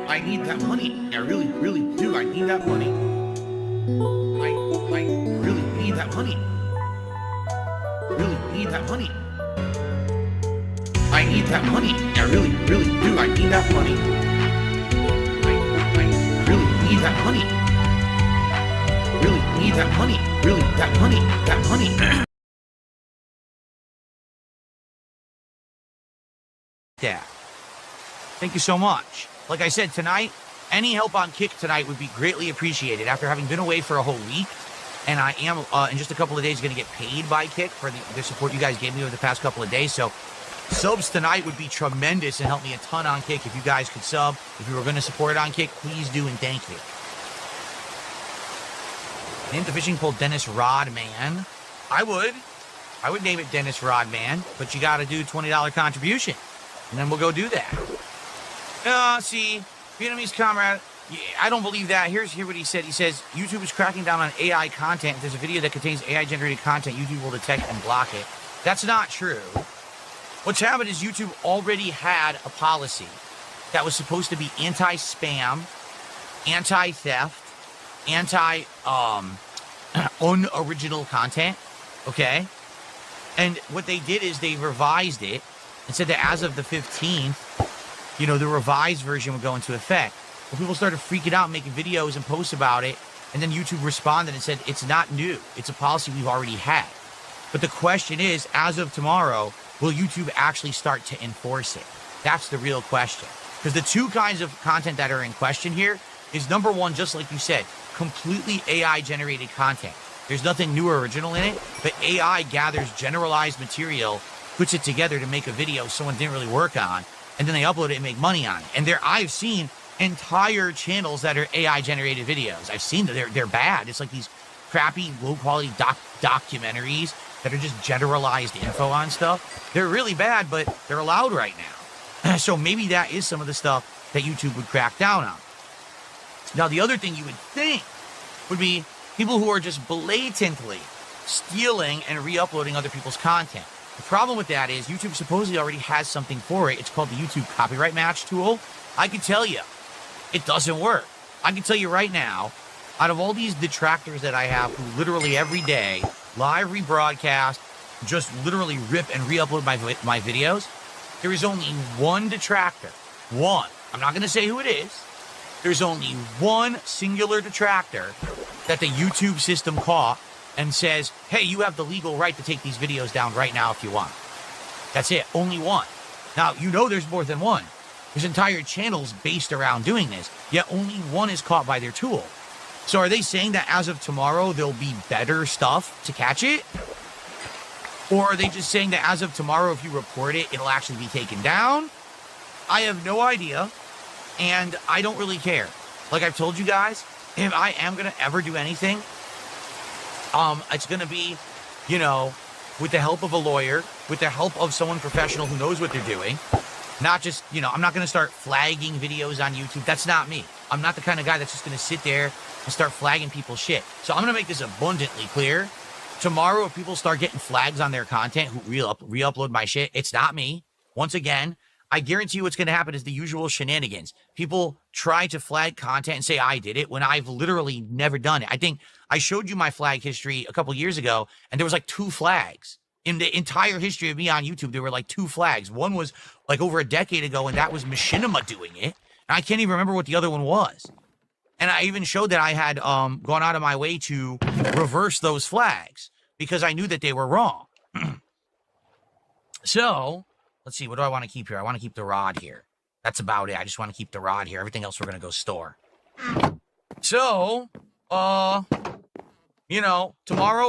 I need that money. I really, really do. I need that money. I really need that money. Really need that money. I need that money. I really, really do. I need that money. I really need that money. Really need that money. Really, that money. That money. Yeah. Thank you so much. Like I said, tonight, any help on Kick tonight would be greatly appreciated. After having been away for a whole week, and I am, in just a couple of days, going to get paid by Kick for the support you guys gave me over the past couple of days. So subs tonight would be tremendous and help me a ton on Kick. If you guys could sub, if you were going to support it on Kick, please do and thank you. Name the fishing pole Dennis Rodman. I would name it Dennis Rodman, but you got to do $20 contribution. And then we'll go do that. See, Vietnamese comrade, I don't believe that. Here's what he said. He says, YouTube is cracking down on AI content. If there's a video that contains AI-generated content, YouTube will detect and block it. That's not true. What's happened is YouTube already had a policy that was supposed to be anti-spam, anti-theft, unoriginal content, okay? And what they did is they revised it and said that as of the 15th, the revised version would go into effect. Well, people started freaking out, making videos and posts about it, and then YouTube responded and said, it's not new. It's a policy we've already had. But the question is, as of tomorrow, will YouTube actually start to enforce it? That's the real question. Because the two kinds of content that are in question here is, number one, just like you said, completely AI-generated content. There's nothing new or original in it, but AI gathers generalized material, puts it together to make a video someone didn't really work on, and then they upload it and make money on it. And I've seen entire channels that are AI-generated videos. I've seen that they're bad. It's like these crappy, low-quality documentaries that are just generalized info on stuff. They're really bad, but they're allowed right now. So maybe that is some of the stuff that YouTube would crack down on. Now, the other thing you would think would be people who are just blatantly stealing and re-uploading other people's content. The problem with that is YouTube supposedly already has something for it. It's called the YouTube Copyright Match tool. I can tell you, it doesn't work. I can tell you right now, out of all these detractors that I have who literally every day live rebroadcast, just literally rip and re-upload my videos, there is only one detractor. One. I'm not going to say who it is. There's only one singular detractor that the YouTube system caught and says, hey, you have the legal right to take these videos down right now if you want. That's it. Only one. Now, there's more than one. There's entire channels based around doing this, yet only one is caught by their tool. So are they saying that as of tomorrow, there'll be better stuff to catch it? Or are they just saying that as of tomorrow, if you report it, it'll actually be taken down? I have no idea, and I don't really care. Like I've told you guys, if I am going to ever do anything, it's going to be, with the help of a lawyer, with the help of someone professional who knows what they're doing. Not just, I'm not going to start flagging videos on YouTube. That's not me. I'm not the kind of guy that's just going to sit there and start flagging people's shit. So I'm going to make this abundantly clear. Tomorrow, if people start getting flags on their content who re-upload my shit, it's not me. Once again, I guarantee you what's going to happen is the usual shenanigans. People try to flag content and say I did it when I've literally never done it. I think I showed you my flag history a couple years ago, and there was like 2 flags. In the entire history of me on YouTube, there were like 2 flags. One was like over a decade ago, and that was Machinima doing it. And I can't even remember what the other one was. And I even showed that I had gone out of my way to reverse those flags because I knew that they were wrong. So, let's see. What do I want to keep here? I want to keep the rod here. That's about it. I just want to keep the rod here. Everything else we're going to go store. So, tomorrow,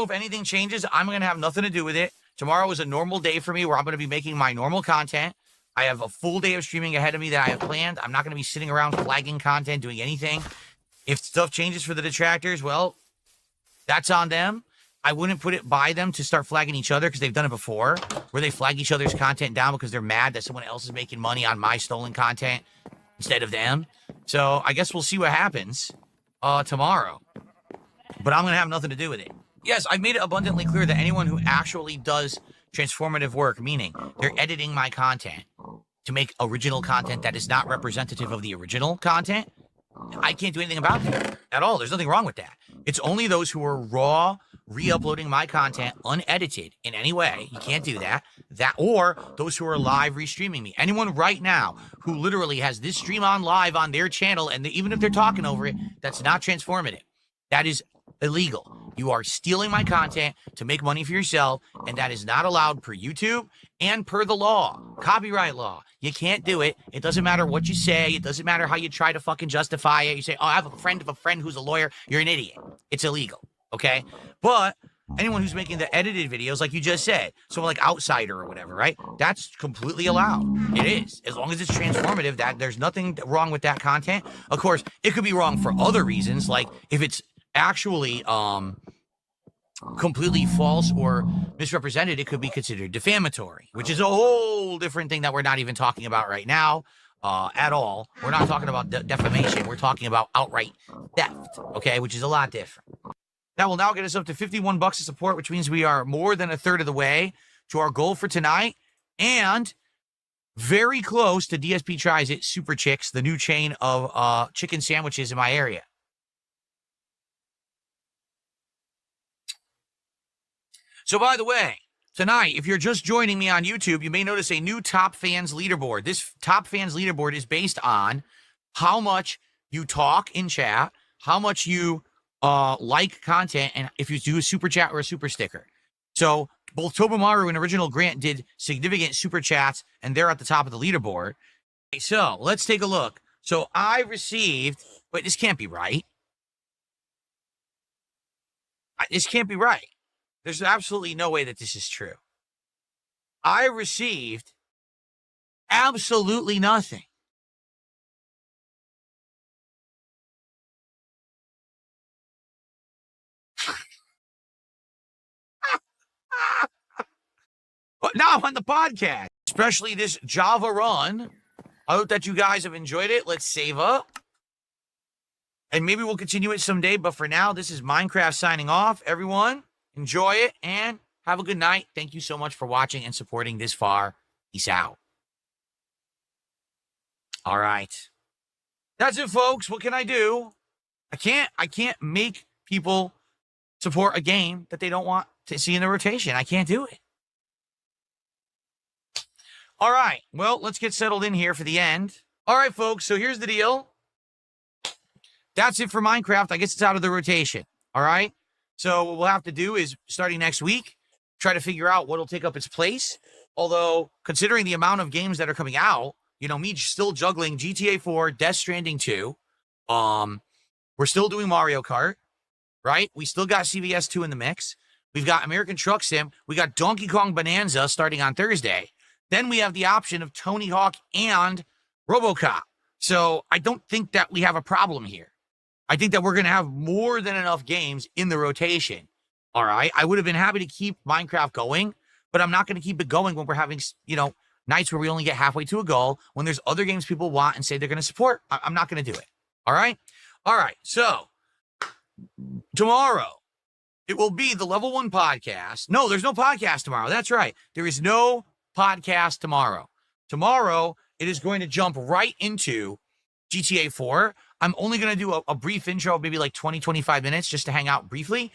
if anything changes, I'm going to have nothing to do with it. Tomorrow is a normal day for me where I'm going to be making my normal content. I have a full day of streaming ahead of me that I have planned. I'm not going to be sitting around flagging content, doing anything. If stuff changes for the detractors, well, that's on them. I wouldn't put it by them to start flagging each other because they've done it before, where they flag each other's content down because they're mad that someone else is making money on my stolen content instead of them. So I guess we'll see what happens tomorrow. But I'm going to have nothing to do with it. Yes, I've made it abundantly clear that anyone who actually does transformative work, meaning they're editing my content to make original content that is not representative of the original content, I can't do anything about that at all. There's nothing wrong with that. It's only those who are raw, re-uploading my content unedited in any way. You can't do that. Or those who are live restreaming me. Anyone right now who literally has this stream on live on their channel, and even if they're talking over it, that's not transformative. That is illegal. You are stealing my content to make money for yourself, and that is not allowed per YouTube and per the law, copyright law. You can't do it. It doesn't matter what you say. It doesn't matter how you try to fucking justify it. You say, oh, I have a friend of a friend who's a lawyer. You're an idiot. It's illegal, okay? But anyone who's making the edited videos, like you just said, someone like Outsider or whatever, right? That's completely allowed. It is. As long as it's transformative, that there's nothing wrong with that content. Of course, it could be wrong for other reasons, like if it's actually completely false or misrepresented, it could be considered defamatory, which is a whole different thing that we're not even talking about right now at all. We're not talking about defamation. We're talking about outright theft, okay, which is a lot different. That will now get us up to $51 of support, which means we are more than a third of the way to our goal for tonight, and very close to DSP Tries It Super Chicks, the new chain of chicken sandwiches in my area. So, by the way, tonight, if you're just joining me on YouTube, you may notice a new Top Fans Leaderboard. This Top Fans Leaderboard is based on how much you talk in chat, how much you like content, and if you do a super chat or a super sticker. So, both Tobomaru and Original Grant did significant super chats, and they're at the top of the leaderboard. So, let's take a look. So, I received... Wait, this can't be right. This can't be right. There's absolutely no way that this is true. I received absolutely nothing. But now I'm on the podcast, especially this Java run. I hope that you guys have enjoyed it. Let's save up. And maybe we'll continue it someday. But for now, this is Minecraft signing off. Everyone, enjoy it and have a good night. Thank you so much for watching and supporting this far. Peace out. All right. That's it, folks. What can I do? I can't make people support a game that they don't want to see in the rotation. I can't do it. All right. Well, let's get settled in here for the end. All right, folks. So here's the deal. That's it for Minecraft. I guess it's out of the rotation. All right. So what we'll have to do is, starting next week, try to figure out what will take up its place. Although, considering the amount of games that are coming out, you know, me still juggling GTA 4, Death Stranding 2. We're still doing Mario Kart, right? We still got CVS 2 in the mix. We've got American Truck Sim. We got Donkey Kong Bonanza starting on Thursday. Then we have the option of Tony Hawk and RoboCop. So I don't think that we have a problem here. I think that we're going to have more than enough games in the rotation. All right. I would have been happy to keep Minecraft going, but I'm not going to keep it going when we're having, you know, nights where we only get halfway to a goal, when there's other games people want and say they're going to support. I'm not going to do it. All right. All right. So tomorrow it will be the Level 1 podcast. No, there's no podcast tomorrow. That's right. There is no podcast tomorrow. Tomorrow it is going to jump right into GTA 4. I'm only going to do a brief intro, maybe like 20, 25 minutes, just to hang out briefly.